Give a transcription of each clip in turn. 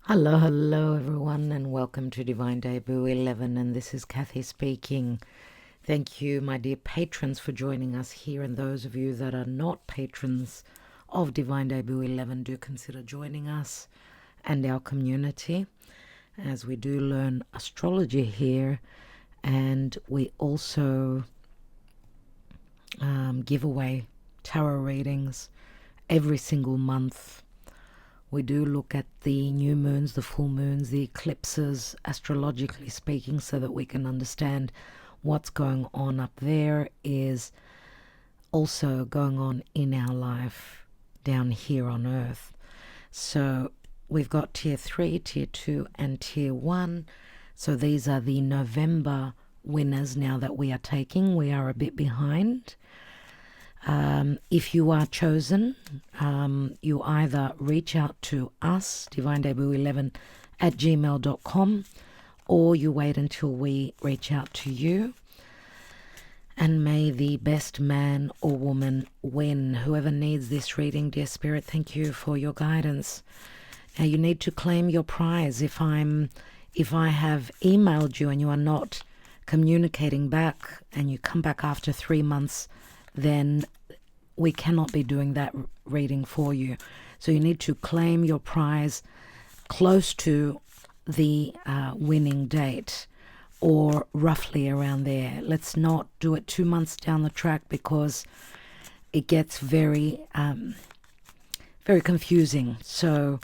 Hello everyone, and welcome to Divine Debut 11, and this is Kathy speaking. Thank you, my dear patrons, for joining us here, and those of you that are not patrons of Divine Debut 11, do consider joining us and our community as we do learn astrology here, and we also give away tarot readings every single month. We do look at the new moons, the full moons, the eclipses, astrologically speaking, so that we can understand what's going on up there is also going on in our life down here on Earth. So we've got tier 3, tier 2, and tier 1. So these are the November winners now that we are taking. We are a bit behind. If you are chosen, you either reach out to us, divinedebut11 at gmail.com, or you wait until we reach out to you. And may the best man or woman win. Whoever needs this reading, dear Spirit, thank you for your guidance. Now you need to claim your prize. If I have emailed you and you are not communicating back and you come back after 3 months, then we cannot be doing that reading for you. So you need to claim your prize close to the winning date, or roughly around there. Let's not do it 2 months down the track, because it gets very confusing. So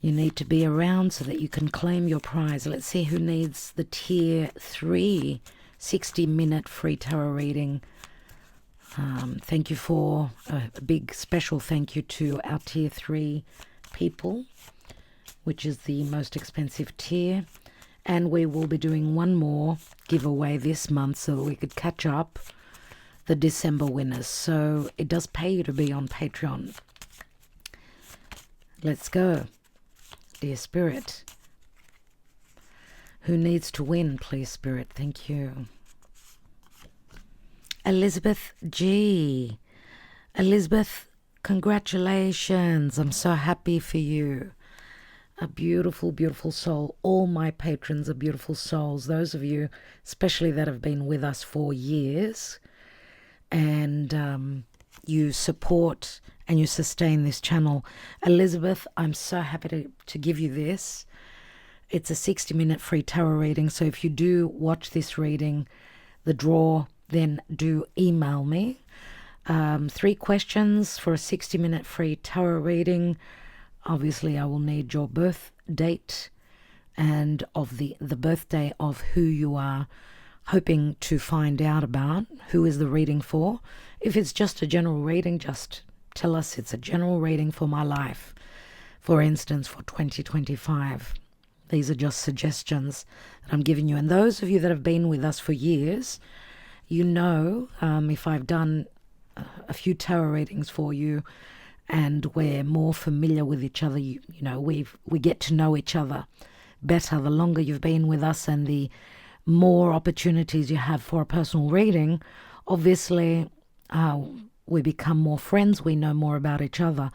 you need to be around so that you can claim your prize. Let's see who needs the tier 3 60-minute free tarot reading. Thank you for a big special thank you to our tier 3 people, which is the most expensive tier. And we will be doing one more giveaway this month so that we could catch up the December winners. So it does pay you to be on Patreon. Let's go, dear Spirit. Who needs to win, please, Spirit? Thank you. Elizabeth G. Elizabeth, congratulations. I'm so happy for you. A beautiful, beautiful soul. All my patrons are beautiful souls. Those of you, especially that have been with us for years, and you support and you sustain this channel. Elizabeth, I'm so happy to give you this. It's a 60-minute free tarot reading. So if you do watch this reading, the draw, then do email me. 3 questions for a 60-minute free tarot reading. Obviously, I will need your birth date and of the birthday of who you are hoping to find out about, who is the reading for. If it's just a general reading, just tell us it's a general reading for my life. For instance, for 2025. These are just suggestions that I'm giving you. And those of you that have been with us for years, you know, if I've done a few tarot readings for you and we're more familiar with each other, you know, we get to know each other better the longer you've been with us, and the more opportunities you have for a personal reading. Obviously, we become more friends, we know more about each other.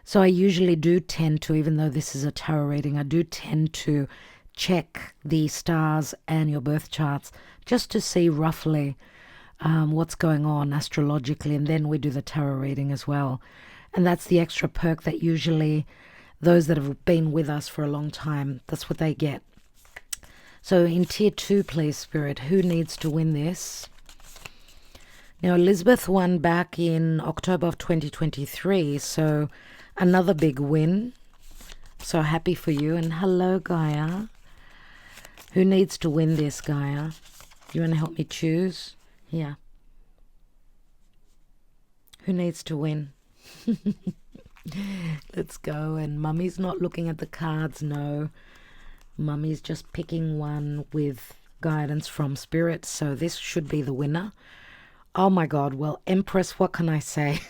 So I usually do tend to, even though this is a tarot reading, I do tend to check the stars and your birth charts just to see roughly what's going on astrologically, and then we do the tarot reading as well. And that's the extra perk that usually those that have been with us for a long time, that's what they get. So in tier 2, please, Spirit, who needs to win this? Now, Elizabeth won back in October of 2023, so another big win. So happy for you. And hello, Gaia. Who needs to win this, Gaia? You want to help me choose? Yeah. Who needs to win? Let's go. And Mummy's not looking at the cards, no. Mummy's just picking one with guidance from Spirit. So this should be the winner. Oh my God. Well, Empress, what can I say?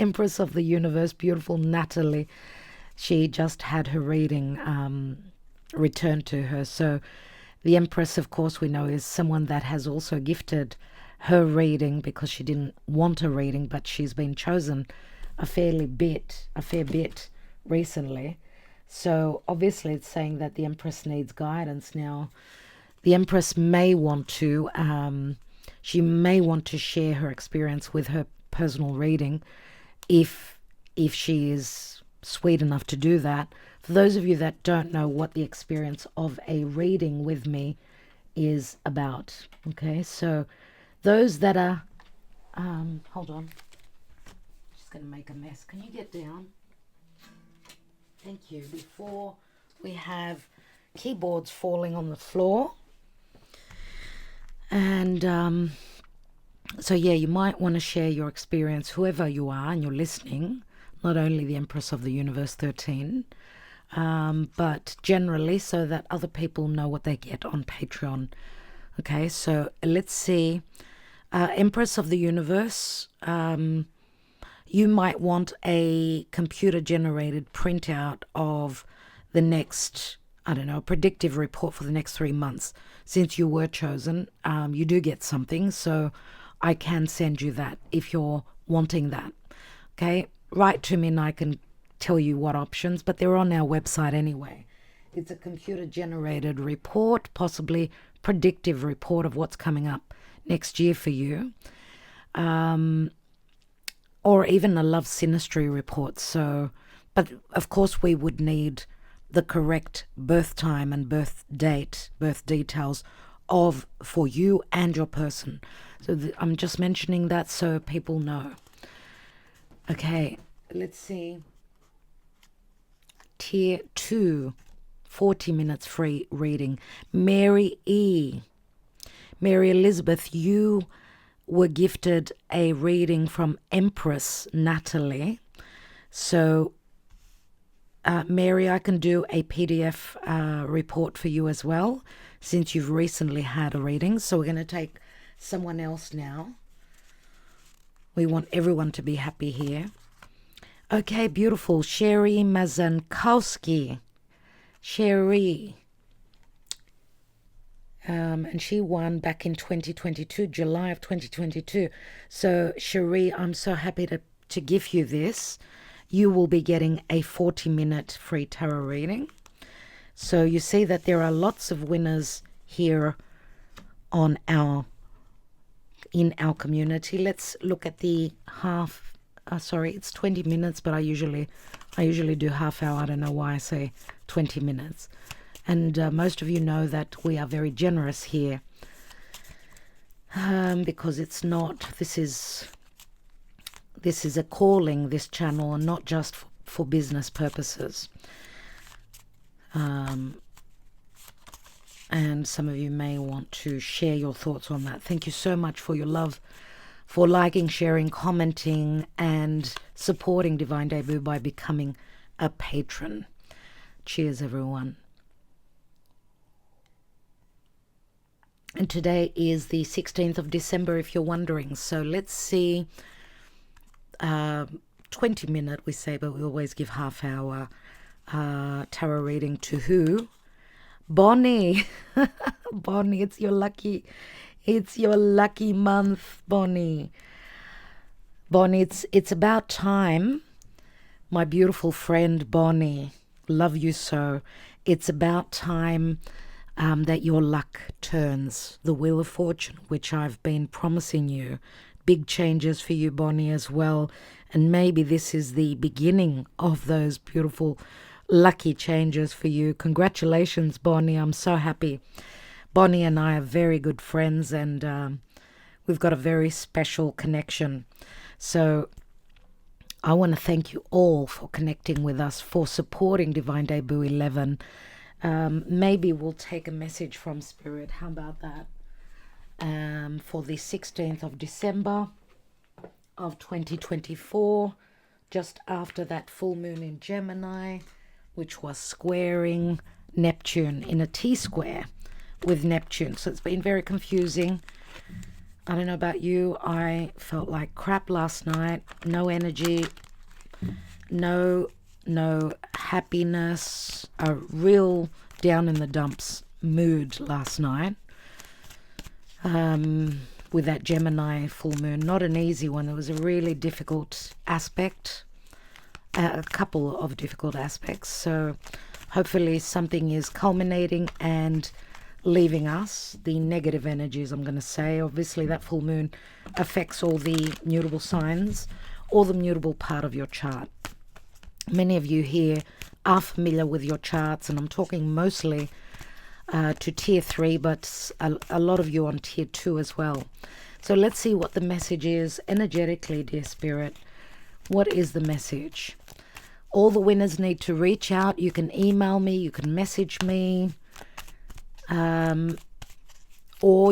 Empress of the universe, beautiful Natalie. She just had her reading returned to her. So the Empress, of course, we know is someone that has also gifted her reading because she didn't want a reading, but she's been chosen a fair bit recently. So obviously it's saying that the Empress needs guidance now. The Empress may want to, she may want to share her experience with her personal reading if she is sweet enough to do that. For those of you that don't know what the experience of a reading with me is about, okay, so those that are, hold on, just going to make a mess. Can you get down? Thank you. Before we have keyboards falling on the floor. And so yeah, you might want to share your experience, whoever you are and you're listening, not only the Empress of the Universe 13, but generally so that other people know what they get on Patreon. Okay, so let's see. Empress of the Universe, you might want a computer-generated printout of the next, I don't know, a predictive report for the next 3 months. Since you were chosen, you do get something, so I can send you that if you're wanting that. Okay, write to me and I can tell you what options, but they're on our website anyway. It's a computer-generated report, possibly predictive report of what's coming up next year for you. Or even a love synastry report. So, but of course we would need the correct birth time and birth date, birth details for you and your person. So I'm just mentioning that so people know. Okay, let's see. Tier 2, 40 minutes free reading. Mary E. Mary Elizabeth, you were gifted a reading from Empress Natalie. So, Mary, I can do a PDF report for you as well, since you've recently had a reading. So we're going to take someone else now. We want everyone to be happy here. Okay, beautiful. Sherry Mazankowski. Sherry. And she won back in 2022, July of 2022. So, Cherie, I'm so happy to give you this. You will be getting a 40-minute free tarot reading. So you see that there are lots of winners here in our community. Let's look at the half. Sorry, it's 20 minutes, but I usually do half hour. I don't know why I say 20 minutes. And most of you know that we are very generous here because it's not, this is a calling, this channel, and not just for business purposes. And some of you may want to share your thoughts on that. Thank you so much for your love, for liking, sharing, commenting, and supporting Divine Debut by becoming a patron. Cheers, everyone. And today is the 16th of December, if you're wondering. So let's see, 20-minute we say, but we always give half hour tarot reading to who? Bonnie. Bonnie, it's your lucky month, Bonnie. Bonnie, it's about time, my beautiful friend Bonnie. Love you so. It's about time that your luck turns, the wheel of fortune, which I've been promising you. Big changes for you, Bonnie, as well. And maybe this is the beginning of those beautiful, lucky changes for you. Congratulations, Bonnie. I'm so happy. Bonnie and I are very good friends, and we've got a very special connection. So I want to thank you all for connecting with us, for supporting Divine Debut 11. Maybe we'll take a message from Spirit. How about that? For the 16th of December of 2024, just after that full moon in Gemini, which was squaring Neptune in a T-square with Neptune. So it's been very confusing. I don't know about you. I felt like crap last night. No energy, no happiness, a real down in the dumps mood last night. With that Gemini full moon, not an easy one. It was a really difficult aspect. a couple of difficult aspects. So hopefully something is culminating and leaving us. The negative energies, I'm going to say, obviously that full moon affects all the mutable signs or the mutable part of your chart. Many of you here are familiar with your charts, and I'm talking mostly to tier 3, but a lot of you on tier 2 as well. So let's see what the message is energetically, dear Spirit. What is the message? All the winners need to reach out. You can email me, you can message me, or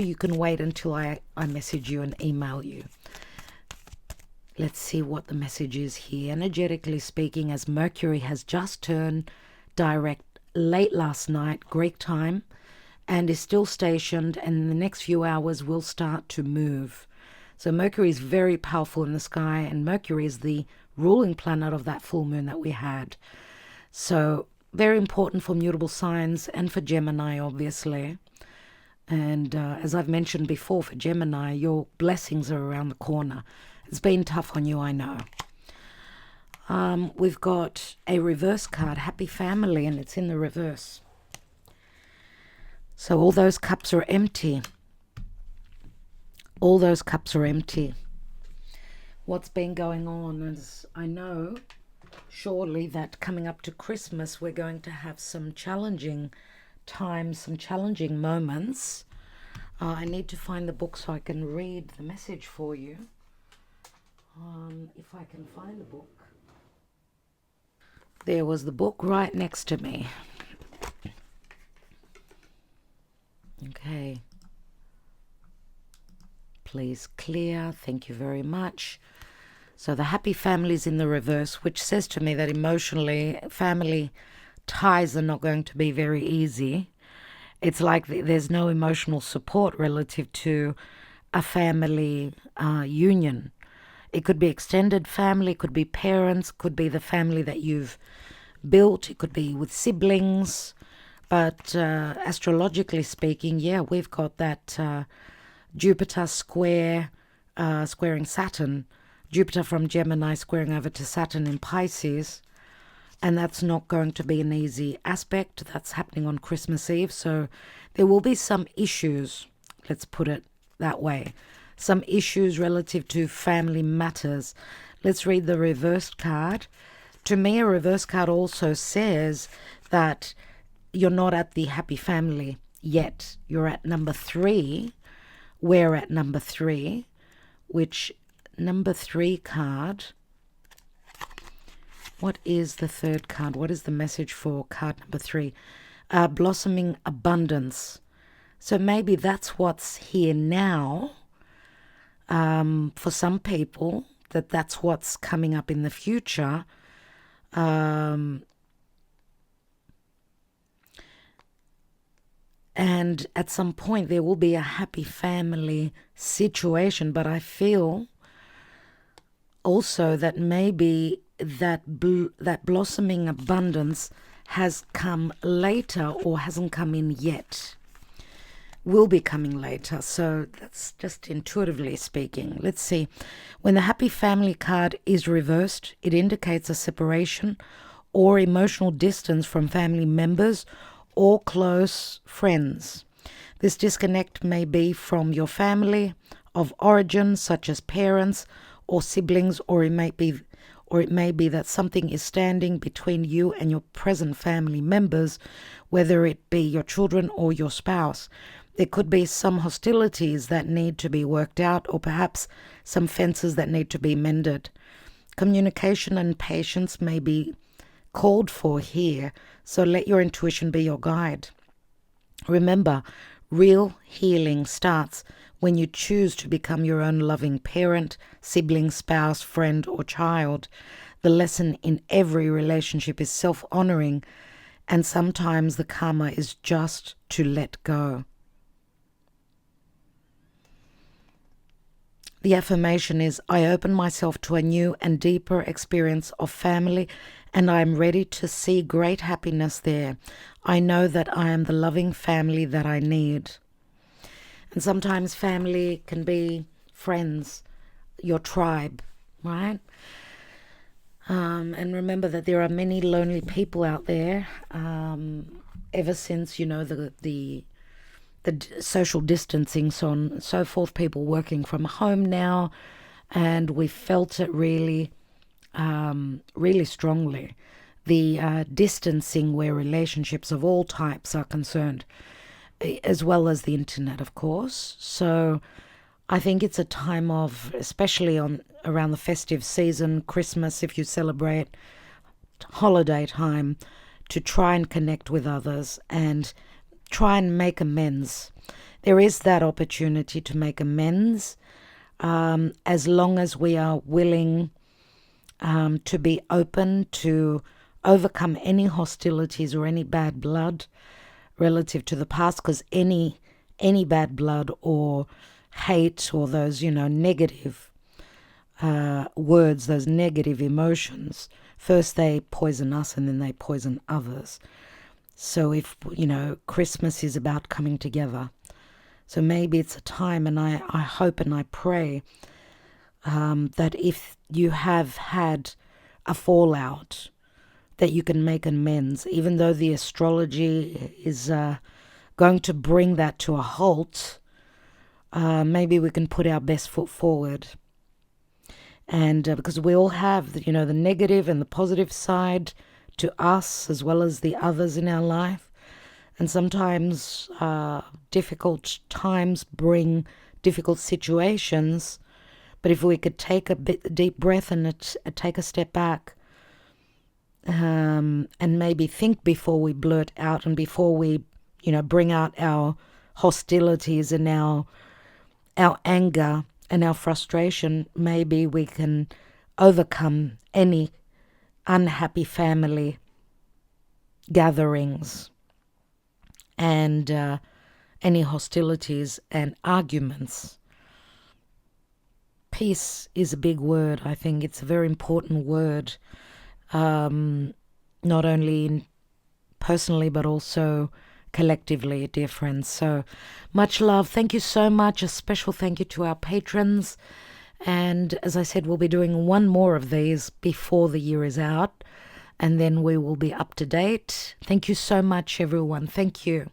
you can wait until I message you and email you. Let's see what the message is here. Energetically speaking, as Mercury has just turned direct late last night, Greek time, and is still stationed, and in the next few hours will start to move. So Mercury is very powerful in the sky, and Mercury is the ruling planet of that full moon that we had. So very important for mutable signs and for Gemini, obviously. And as I've mentioned before, for Gemini, your blessings are around the corner. It's been tough on you, I know. We've got a reverse card, Happy Family, and it's in the reverse. So all those cups are empty. All those cups are empty. What's been going on is, I know surely that coming up to Christmas, we're going to have some challenging times, some challenging moments. I need to find the book so I can read the message for you. If I can find the book. There was the book right next to me. Okay. Please clear. Thank you very much. So the Happy Family is in the reverse, which says to me that emotionally, family ties are not going to be very easy. It's like there's no emotional support relative to a family union. It could be extended family, it could be parents, could be the family that you've built, it could be with siblings. But astrologically speaking, yeah, we've got that Jupiter squaring Saturn, Jupiter from Gemini squaring over to Saturn in Pisces. And that's not going to be an easy aspect. That's happening on Christmas Eve. So there will be some issues, let's put it that way. Some issues relative to family matters. Let's read the reversed card. To me, a reverse card also says that you're not at the happy family yet. You're at number 3. We're at number 3, which number 3 card. What is the third card? What is the message for card number 3? Blossoming abundance. So maybe that's what's here now. For some people, that's what's coming up in the future. And at some point there will be a happy family situation, but I feel also that maybe that blossoming abundance has come later or hasn't come in yet. Will be coming later. So that's just intuitively speaking. Let's see. When the happy family card is reversed, it indicates a separation or emotional distance from family members or close friends. This disconnect may be from your family of origin, such as parents or siblings, or it may be that something is standing between you and your present family members, whether it be your children or your spouse. There could be some hostilities that need to be worked out, or perhaps some fences that need to be mended. Communication and patience may be called for here, so let your intuition be your guide. Remember, real healing starts when you choose to become your own loving parent, sibling, spouse, friend, or child. The lesson in every relationship is self-honoring, and sometimes the karma is just to let go. The affirmation is, I open myself to a new and deeper experience of family, and I am ready to see great happiness there. I know that I am the loving family that I need. And sometimes family can be friends, your tribe, right? And remember that there are many lonely people out there. Ever since, the social distancing, so on and so forth, people working from home now, and we felt it really, really strongly. The distancing where relationships of all types are concerned, as well as the internet, of course. So I think it's a time of, especially on around the festive season, Christmas, if you celebrate, holiday time, to try and connect with others and try and make amends. There is that opportunity to make amends, as long as we are willing to be open to overcome any hostilities or any bad blood relative to the past, because any bad blood or hate or those negative words, those negative emotions, first they poison us and then they poison others. So if Christmas is about coming together, so maybe it's a time, and I hope and I pray that if you have had a fallout, that you can make amends, even though the astrology is going to bring that to a halt. Maybe we can put our best foot forward. And because we all have, the negative and the positive side to us, as well as the others in our life. And sometimes difficult times bring difficult situations. But if we could take a deep breath and take a step back, and maybe think before we blurt out, and before we, bring out our hostilities and our anger and our frustration, maybe we can overcome any unhappy family gatherings and any hostilities and arguments. Peace is a big word. I think it's a very important word, not only personally but also collectively, dear friends. So much love. Thank you so much. A special thank you to our patrons. And as I said, we'll be doing one more of these before the year is out, and then we will be up to date. Thank you so much, everyone. Thank you.